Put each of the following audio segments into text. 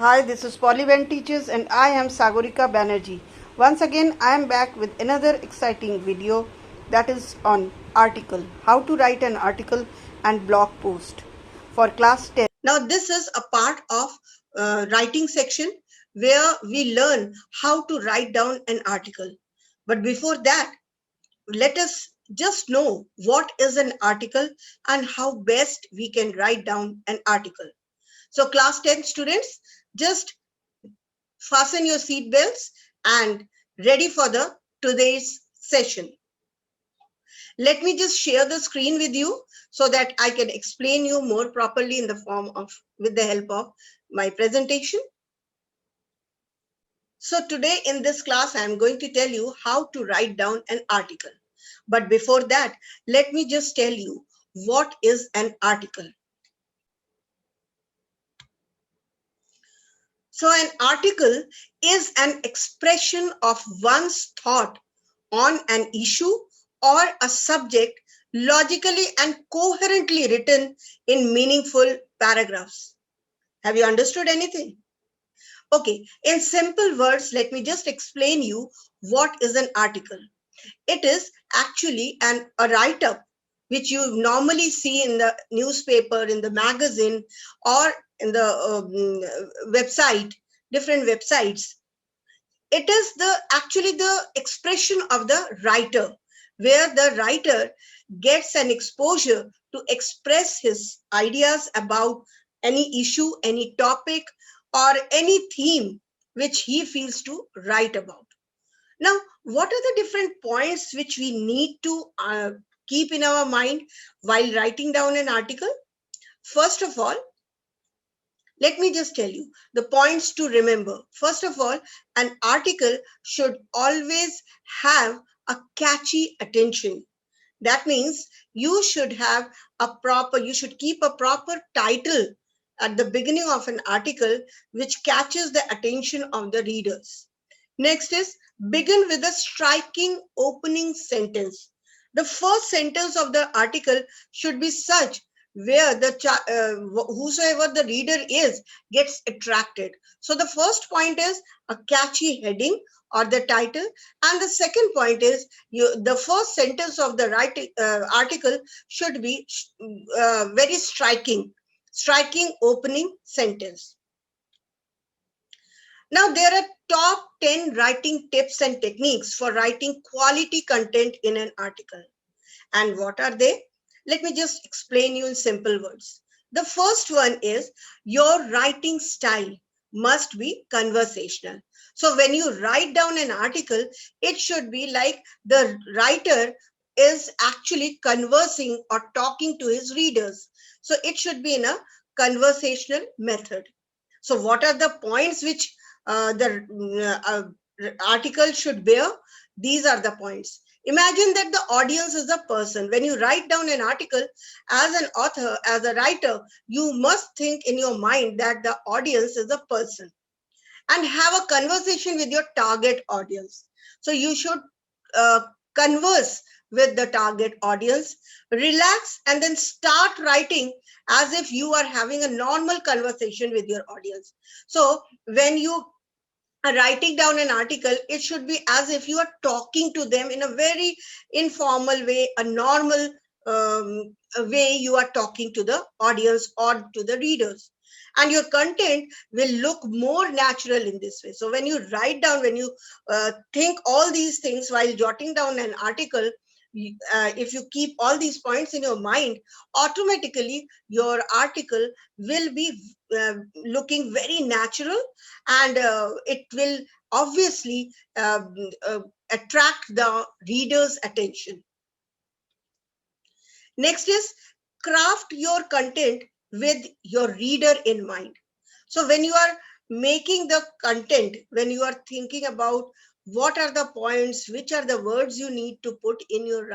Hi, this is Polyven Teachers and I am Sagorika Banerjee. Once again, I am back with another exciting video that is on article, how to write an article and blog post for class 10. Now, this is a part of writing section where we learn how to write down an article. But before that, let us just know what is an article and how best we can write down an article. So class 10 students, just fasten your seat belts and ready for the today's session. Let me just share the screen with you so that I can explain you more properly in the form of with the help of my presentation. So today in this class, I am going to tell you how to write down an article. But before that, let me just tell you what is an article. So an article is an expression of one's thought on an issue or a subject logically and coherently written in meaningful paragraphs. Have you understood anything? Okay, in simple words, let me just explain you what is an article. It is actually a write-up which you normally see in the newspaper, in the magazine, or in the website, different websites. It is actually the expression of the writer, where the writer gets an exposure to express his ideas about any issue, any topic, or any theme which he feels to write about. Now, what are the different points which we need to keep in our mind while writing down an article? First of all, let me just tell you the points to remember. First of all, an article should always have a catchy attention. That means you should you should keep a proper title at the beginning of an article which catches the attention of the readers. Next is begin with a striking opening sentence. The first sentence of the article should be such where whosoever the reader is gets attracted. So the first point is a catchy heading or the title, and the second point is the first sentence of the article should be very striking opening sentence. Now, there are top 10 writing tips and techniques for writing quality content in an article. And what are they? Let me just explain you in simple words. The first one is your writing style must be conversational. So when you write down an article, it should be like the writer is actually conversing or talking to his readers. So it should be in a conversational method. So what are the points which the article should bear? These are the points. Imagine that the audience is a person. When you write down an article as an author, as a writer, you must think in your mind that the audience is a person and have a conversation with your target audience. So you should uh, converse with the target audience, relax, and then start writing as if you are having a normal conversation with your audience. So when you writing down an article, it should be as if you are talking to them in a very informal way, a normal way you are talking to the audience or to the readers. And your content will look more natural in this way. So when you write down, when you think all these things while jotting down an article, if you keep all these points in your mind, automatically your article will be looking very natural, and it will obviously attract the reader's attention. Next is craft your content with your reader in mind. So when you are making the content, when you are thinking about what are the points, which are the words you need to put in your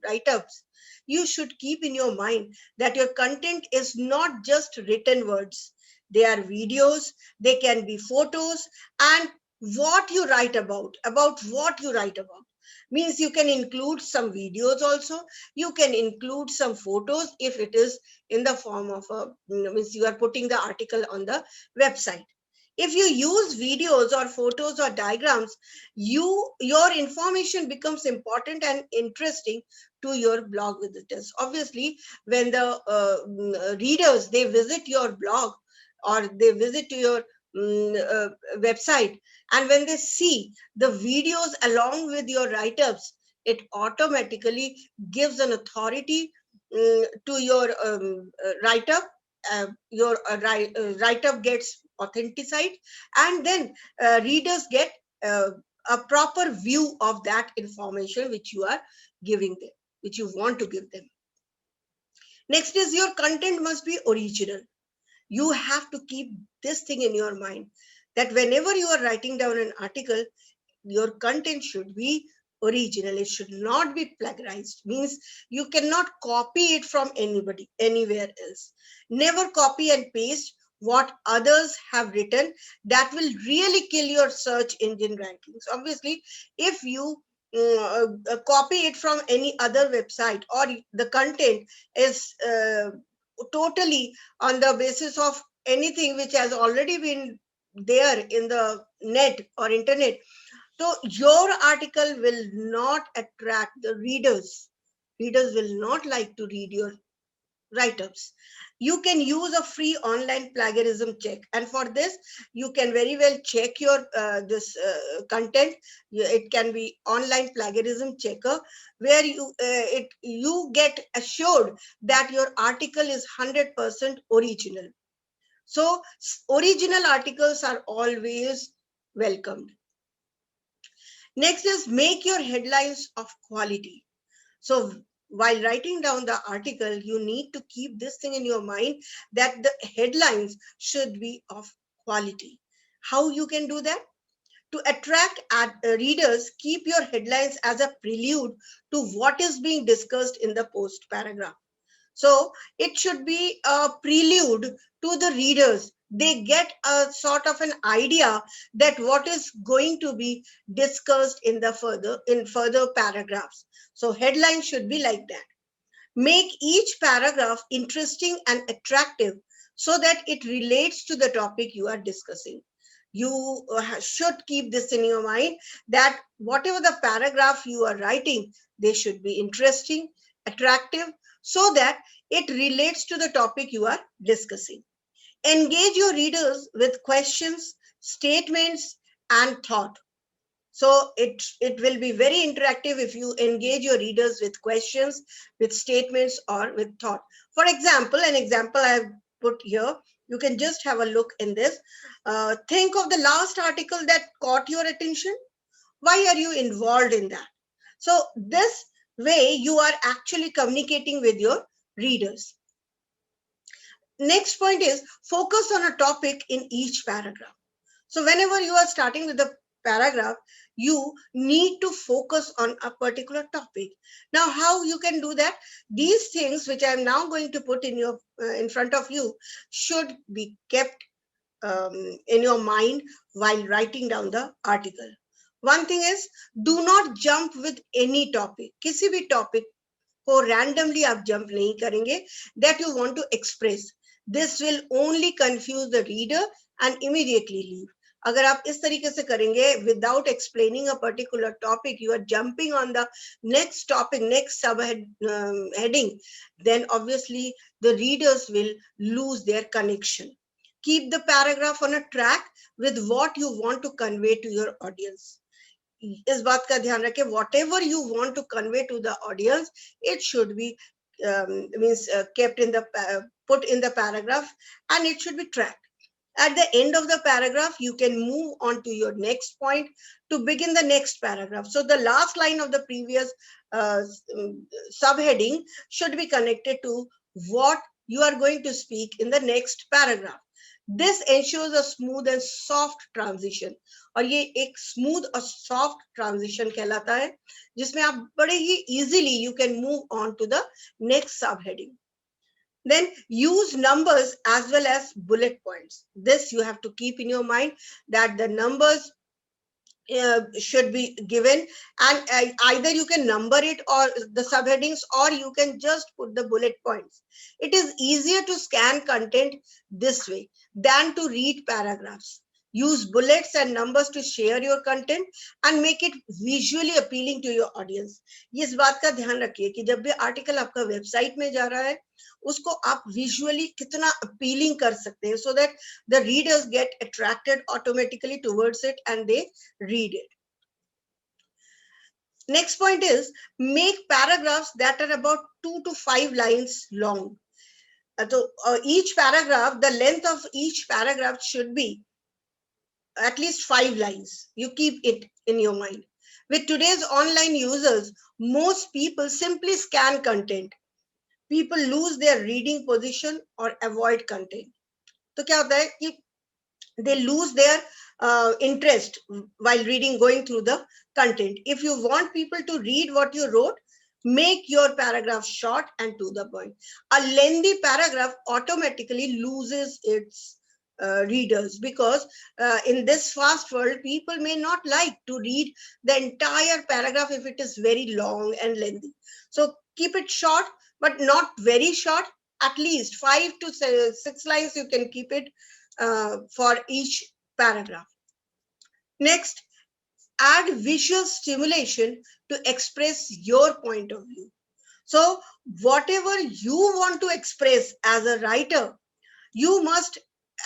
write-ups, you should keep in your mind that your content is not just written words. They are videos, they can be photos, and what you write about what you write about. Means you can include some videos also, you can include some photos if it is in the form of a, means you are putting the article on the website. If you use videos or photos or diagrams, your information becomes important and interesting to your blog visitors. Obviously, when the readers, they visit your blog or they visit to your website, and when they see the videos along with your write-ups, it automatically gives an authority to your write-up. Your write-up gets authenticized, and then readers get uh, a proper view of that information which you are giving them, which you want to give them. Next is your content must be original. You have to keep this thing in your mind, that whenever you are writing down an article, your content should be original. It should not be plagiarized. Means you cannot copy it from anybody anywhere else. Never copy and paste what others have written. That will really kill your search engine rankings. Obviously, if you copy it from any other website, or the content is totally on the basis of anything which has already been there in the net or internet, so your article will not attract the readers. Readers will not like to read your write-ups. You can use a free online plagiarism check, and for this you can very well check your this content. It can be online plagiarism checker, where you get assured that your article is 100% original. So original articles are always welcomed. Next is make your headlines of quality. So while writing down the article, you need to keep this thing in your mind, that the headlines should be of quality. How you can do that? To attract readers, keep your headlines as a prelude to what is being discussed in the post paragraph. So it should be a prelude to the readers. They get a sort of an idea that what is going to be discussed in further paragraphs. So headline should be like that. Make each paragraph interesting and attractive so that it relates to the topic you are discussing. You should keep this in your mind, that whatever the paragraph you are writing, they should be interesting, attractive, so that it relates to the topic you are discussing. Engage your readers with questions, statements, and thought. So it will be very interactive if you engage your readers with questions, with statements, or with thought. For example, an example I have put here, you can just have a look in this. Think of the last article that caught your attention. Why are you involved in that? So this way you are actually communicating with your readers. Next point is focus on a topic in each paragraph. So whenever you are starting with the paragraph, you need to focus on a particular topic. Now, how you can do that? These things which I am now going to put in front of you should be kept in your mind while writing down the article. One thing is, do not jump with any topic. किसी भी topic को randomly आप jump नहीं करेंगे that you want to express. This will only confuse the reader and immediately leave. अगर आप इस तरीके से करेंगे without explaining a particular topic, you are jumping on the next topic, next heading, then obviously the readers will lose their connection. Keep the paragraph on a track with what you want to convey to your audience. इस बात का ध्यान रखें, whatever you want to convey to the audience, it should be means kept in the put in the paragraph, and it should be tracked. At the end of the paragraph, you can move on to your next point to begin the next paragraph. So the last line of the previous subheading should be connected to what you are going to speak in the next paragraph. This ensures a smooth and soft transition. और ये एक smooth और soft transition कहलाता है, जिसमें आप बड़े ही easily you can move on to the next subheading. Then use numbers as well as bullet points. This you have to keep in your mind, that the numbers should be given, and either you can number it or the subheadings, or you can just put the bullet points. It is easier to scan content this way than to read paragraphs. Use bullets and numbers to share your content and make it visually appealing to your audience. ये इस बात का ध्यान रखिए कि जब भी article आपका वेबसाइट में जा रहा है उसको आप विजुअली कितना अपीलिंग कर सकते हैं, so that the readers get attracted automatically towards it and they read it. Next point is make paragraphs that are about 2 to 5 lines long. So each paragraph, the length of each paragraph should be at least 5 lines. You keep it in your mind. With today's online users, most people simply scan content. People lose their reading position or avoid content. तो क्या होता है कि they lose their interest while reading, going through the content. If you want people to read what you wrote, make your paragraph short and to the point. A lengthy paragraph automatically loses its readers, because in this fast world, people may not like to read the entire paragraph if it is very long and lengthy. So keep it short, but not very short. At least 5 to 6 lines you can keep it for each paragraph. Next, add visual stimulation to express your point of view. So whatever you want to express as a writer, you must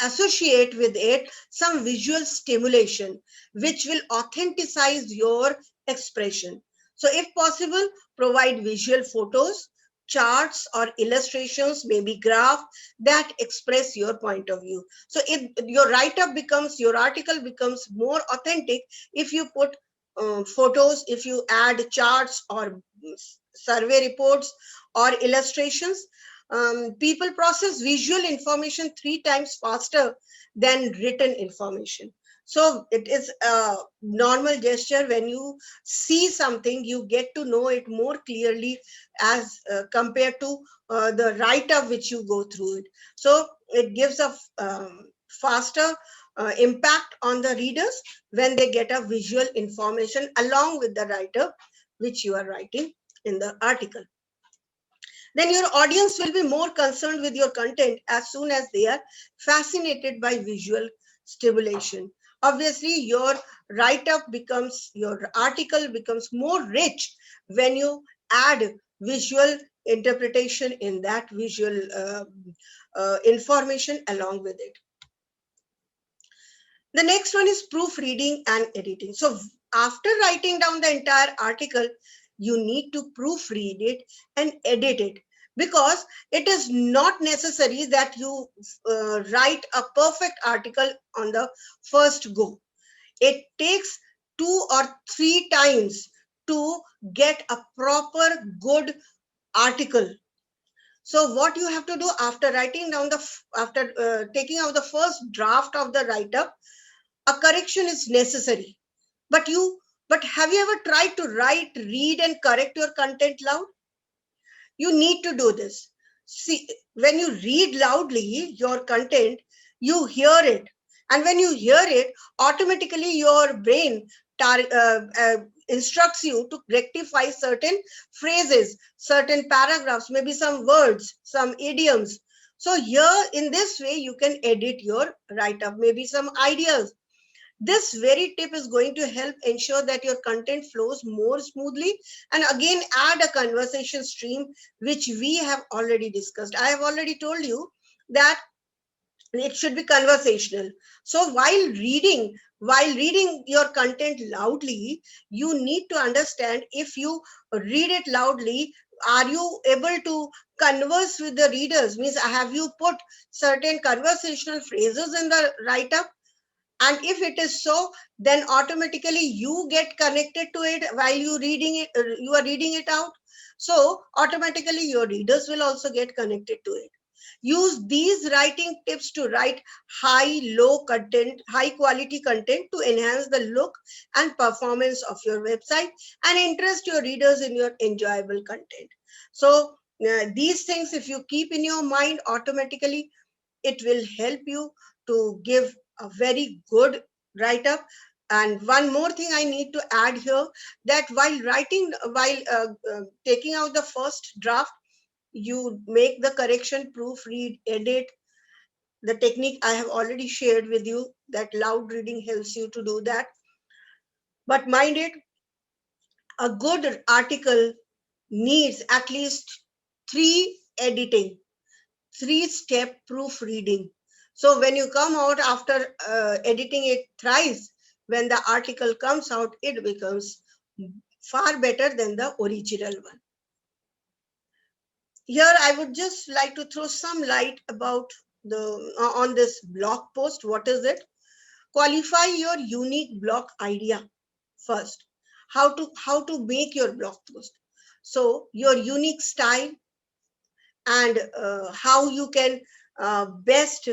associate with it some visual stimulation which will authenticize your expression. So if possible, provide visual photos, charts or illustrations, maybe graph, that express your point of view. So if your write-up becomes, your article becomes more authentic if you put photos, if you add charts or survey reports or illustrations. People process visual information 3 times faster than written information. So it is a normal gesture. When you see something, you get to know it more clearly as compared to the write-up which you go through it. So it gives a faster impact on the readers when they get a visual information along with the write-up which you are writing in the article. Then your audience will be more concerned with your content as soon as they are fascinated by visual stimulation. Obviously, your write-up becomes, your article becomes more rich when you add visual interpretation in that visual information along with it. The next one is proofreading and editing. So after writing down the entire article, you need to proofread it and edit it, because it is not necessary that you write a perfect article on the first go. It takes 2 or 3 times to get a proper good article. So what you have to do after writing down after taking out the first draft of the write-up, a correction is necessary. But have you ever tried to write, read and correct your content loud? You need to do this. See, when you read loudly your content, you hear it. And when you hear it, automatically your brain instructs you to rectify certain phrases, certain paragraphs, maybe some words, some idioms. So here, in this way, you can edit your write-up, maybe some ideas. This very tip is going to help ensure that your content flows more smoothly, and again add a conversation stream which we have already discussed. I have already told you that it should be conversational. So while reading your content loudly, you need to understand, if you read it loudly, are you able to converse with the readers? Means, have you put certain conversational phrases in the write-up? And if it is so, then automatically you get connected to it while you are reading it out. So automatically your readers will also get connected to it. Use these writing tips to write high quality content to enhance the look and performance of your website and interest your readers in your enjoyable content. So these things, if you keep in your mind, automatically it will help you to give a very good write-up. And one more thing I need to add here, that while taking out the first draft, you make the correction, proofread, edit. The technique I have already shared with you. that loud reading helps you to do that. But mind it, a good article needs at least three editing, three-step proofreading. So when you come out after editing it thrice, when the article comes out, it becomes far better than the original one. Here, I would just like to throw some light about the on this blog post. What is it? Qualify your unique blog idea first. How to make your blog post. So your unique style and how you can best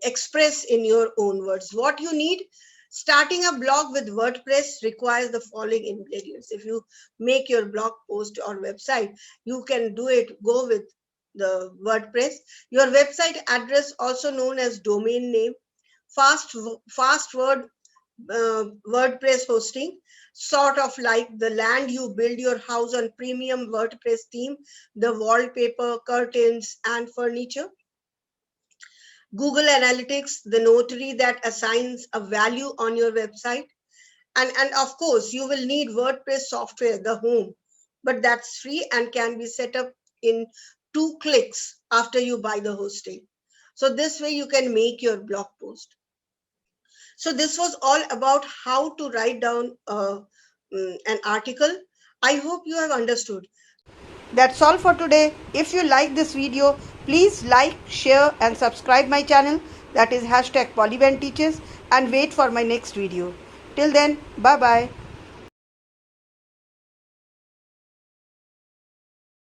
express in your own words what you need. Starting a blog with WordPress requires the following ingredients. If you make your blog post or website, you can do it, go with the WordPress. Your website address, also known as domain name, fast WordPress hosting, sort of like the land you build your house on premium WordPress theme, the wallpaper, curtains, and furniture. Google Analytics, the notary that assigns a value on your website. And of course, you will need WordPress software, the home, but that's free and can be set up in 2 clicks after you buy the hosting. So this way you can make your blog post. So this was all about how to write down an article. I hope you have understood. That's all for today. If you like this video, please like, share and subscribe my channel, that is #PolyBandTeaches, and wait for my next video. Till then, bye bye.